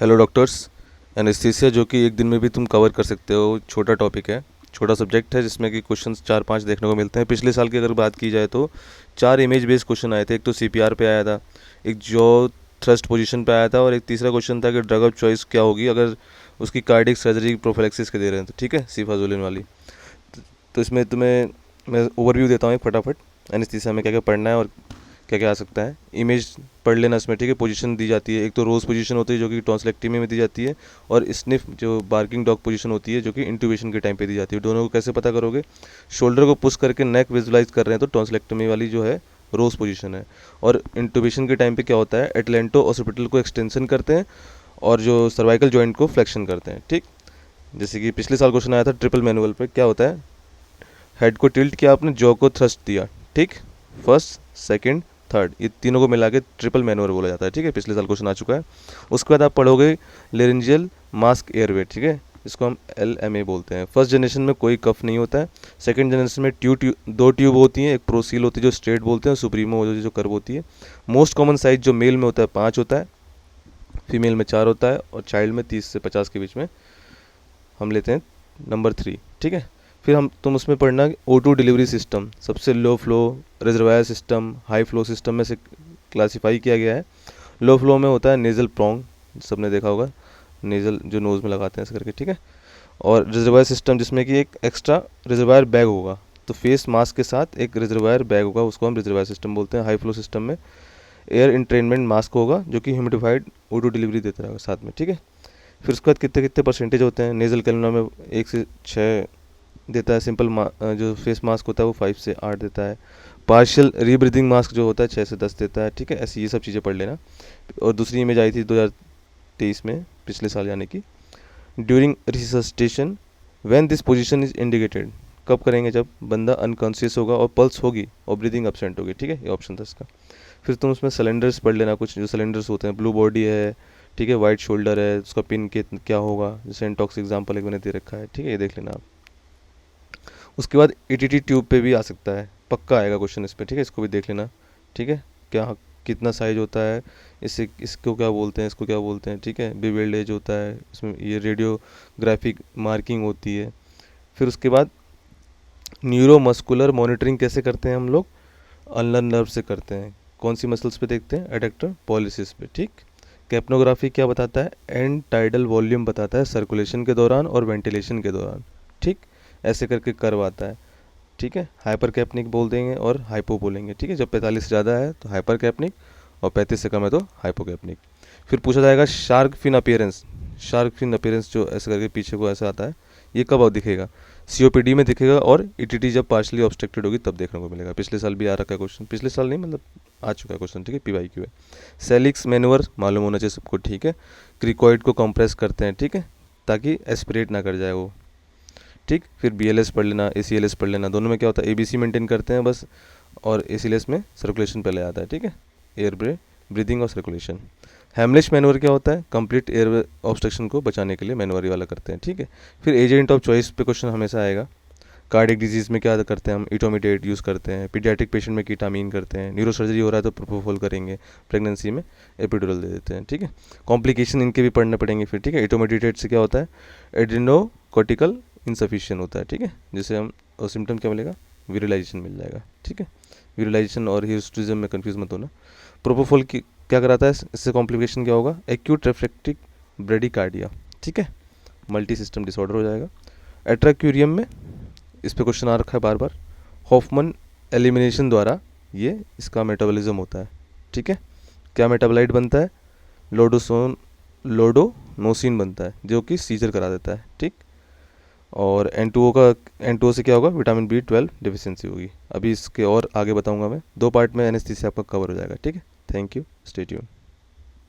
Hello doctors. Anaesthesia जो कि एक दिन में भी तुम कवर कर सकते हो, छोटा टॉपिक है, छोटा सब्जेक्ट है जिसमें कि क्वेश्चंस 4-5 देखने को मिलते हैं। पिछले साल की अगर बात की जाए तो 4 इमेज बेस्ड क्वेश्चन आए थे। एक तो सीपीआर पे आया था, एक जो थ्रस्ट पोजीशन पे आया था, और एक तीसरा क्वेश्चन था कि ड्रग ऑफ चॉइस क्या होगी अगर उसकी कार्डियक सर्जरी प्रोफिलैक्सिस के दे रहे हैं तो, ठीक है, सीफाजोलिन वाली। तो इसमें तुम्हें मैं ओवरव्यू देता हूँ एक फटाफट, एनेस्थीसिया में क्या क्या पढ़ना है और क्या क्या आ सकता है। इमेज पढ़ लेना इसमें, ठीक है। पोजीशन दी जाती है, एक तो रोज पोजीशन होती है जो कि टॉन्सिलेक्टमी में दी जाती है, और स्निफ जो बार्किंग डॉग पोजीशन होती है जो कि इंट्यूबेशन के टाइम पे दी जाती है। दोनों को कैसे पता करोगे? शोल्डर को पुश करके नेक विजुलाइज कर रहे हैं तो टॉन्सिलेक्टमी वाली जो है रोज पोजीशन है, और इंट्यूबेशन के टाइम पे क्या होता है, एटलेंटो ऑसिपिटल को एक्सटेंशन करते हैं और जो सर्वाइकल जॉइंट को फ्लेक्शन करते हैं, ठीक। जैसे कि पिछले साल क्वेश्चन आया था ट्रिपल मैनुअल पे, क्या होता है, हेड को टिल्ट किया आपने, जॉ को थ्रस्ट दिया, ठीक। फर्स्ट, सेकंड, थर्ड, ये तीनों को मिला के ट्रिपल मैनुअर बोला जाता है, ठीक है। पिछले साल क्वेश्चन आ चुका है। उसके बाद आप पढ़ोगे लेरेंजियल मास्क एयरवे, ठीक है, इसको हम LMA बोलते हैं। फर्स्ट जनरेशन में कोई कफ नहीं होता है। सेकंड जनरेशन में दो ट्यूब होती हैं, एक प्रोसील होती है जो स्ट्रेट बोलते हैं, और सुप्रीमो जो कर्व होती है। मोस्ट कॉमन साइज जो मेल में होता है 5 होता है, फीमेल में 4 होता है, और चाइल्ड में 30 से 50 के बीच में हम लेते हैं नंबर 3, ठीक है। फिर तुम उसमें पढ़ना O2 डिलीवरी सिस्टम, सबसे low flow reservoir system high flow system में से क्लासिफाई किया गया है। लो फ्लो में होता है नेजल प्रोंग, सबने देखा होगा, नेजल जो नोज़ में लगाते हैं ऐसे करके, ठीक है। और रिजर्वायर सिस्टम जिसमें कि एक एक्स्ट्रा रिजर्वायर बैग होगा, तो फेस मास्क के साथ एक रिजर्वायर बैग होगा, उसको हम रिजर्वायर सिस्टम बोलते हैं। हाई फ्लो सिस्टम में एयर इंट्रेनमेंट मास्क होगा जो कि ह्यूमिडिफाइड O2 डिलीवरी देता रहेगा साथ में, ठीक है। फिर उसके बाद कितने कितने परसेंटेज होते हैं, नेजल कैलुला में 1 से 6 देता है, सिंपल जो फेस मास्क होता है वो 5 से 8 देता है, पार्शियल रीब्रीदिंग मास्क जो होता है 6 से 10 देता है, ठीक है। ऐसी ये सब चीज़ें पढ़ लेना। और दूसरी इमेज आई थी 2023 में, पिछले साल यानी कि during resuscitation when this position is indicated, कब करेंगे, जब बंदा अनकॉन्शियस होगा और पल्स होगी और ब्रीदिंग एब्सेंट होगी, ठीक है, ये ऑप्शन था इसका। फिर तुम उसमें सिलेंडर्स पढ़ लेना, कुछ जो सिलेंडर्स होते हैं, ब्लू बॉडी है, ठीक है, वाइट शोल्डर है, उसका पिन के क्या होगा, जैसे एंटॉक्स एग्जाम्पल एक मैंने दे रखा है, ठीक है, ये देख लेना आप। उसके बाद ETT ट्यूब पे भी आ सकता है, पक्का आएगा क्वेश्चन इस पे, ठीक है, इसको भी देख लेना, ठीक है। क्या कितना साइज होता है, इससे इसको क्या बोलते हैं, इसको क्या बोलते हैं, ठीक है। बिवेल्ड एज होता है, इसमें ये रेडियोग्राफिक मार्किंग होती है। फिर उसके बाद न्यूरोमस्कुलर मॉनिटरिंग कैसे करते हैं हम लोग, अल्नर नर्व से करते हैं। कौन सी मसल्स पे देखते हैं, एडेक्टर पॉलिसिस पे, ठीक। कैप्नोग्राफी क्या बताता है, एंड टाइडल वॉल्यूम बताता है सर्कुलेशन के दौरान और वेंटिलेशन के दौरान, ठीक। ऐसे करके कर्व आता है, ठीक है। हाइपर कैप्निक बोल देंगे और हाइपो बोलेंगे, ठीक है। जब 45 से ज़्यादा है तो हाइपर कैप्निक, और 35 से कम है तो हाइपो कैप्निक। फिर पूछा जाएगा shark fin appearance, shark fin appearance जो ऐसे करके पीछे को ऐसा आता है, ये कब दिखेगा, COPD में दिखेगा, और ETT जब पार्शली ऑब्स्ट्रक्टेड होगी तब देखने को मिलेगा। पिछले साल भी आ रखा है क्वेश्चन, पिछले साल नहीं मतलब आ चुका है क्वेश्चन, ठीक है, PYQ है। सेलिक्स मैनुअर मालूम होना चाहिए सबको, ठीक है। क्रिकॉइड को कंप्रेस करते हैं, ठीक है, ताकि एस्पिरेट ना कर जाए वो, ठीक। फिर BLS पढ़ लेना, ACLS पढ़ लेना। दोनों में क्या होता है, ABC मेंटेन करते हैं बस, और ACLS में सर्कुलेशन पहले आता है, ठीक है, एयर ब्रीदिंग और सर्कुलेशन। हेमलिश मैनुअर क्या होता है, कंप्लीट एयर ऑब्स्ट्रक्शन को बचाने के लिए मैनुअर वाला करते हैं, ठीक है। फिर एजेंट ऑफ चॉइस पे क्वेश्चन हमेशा आएगा। कार्डियक डिजीज़ में क्या करते हैं हम, इटोमिडेट यूज़ करते हैं। पीडियाट्रिक पेशेंट में कीटामीन करते हैं। न्यूरो सर्जरी हो रहा है तो प्रोपोफॉल करेंगे। प्रेगनेंसी में एपिडुरल दे देते हैं, ठीक है। कॉम्प्लिकेशन इनके भी पढ़ने पड़ेंगे फिर, ठीक है। इटोमिडेटेड से क्या होता है, एड्रिनोकोर्टिकल इनसफिशिएंट होता है, ठीक है, जिसे हम और सिम्टम क्या मिलेगा, विरलाइजेशन मिल जाएगा, ठीक है। विरलाइजेशन और हिस्टोरिज्म में कंफ्यूज मत होना। प्रोपोफॉल की क्या कराता है, इससे कॉम्प्लिकेशन क्या होगा, एक्यूट रेफ्लेक्टिक ब्रेडिकार्डिया, ठीक है, मल्टी सिस्टम डिसऑर्डर हो जाएगा। एट्राक्यूरियम में इस पे क्वेश्चन आ रखा है बार बार, हॉफमन एलिमिनेशन द्वारा ये इसका मेटाबॉलिज्म होता है, ठीक है। क्या मेटाबोलाइट बनता है, लोडोनोसिन बनता है जो कि सीजर करा देता है, ठीक। और N2O से क्या होगा, विटामिन B12 डिफिशियंसी होगी। अभी इसके और आगे बताऊंगा मैं, 2 पार्ट में एनेस्थीसिया आपका कवर हो जाएगा, ठीक है। Thank you, stay tune.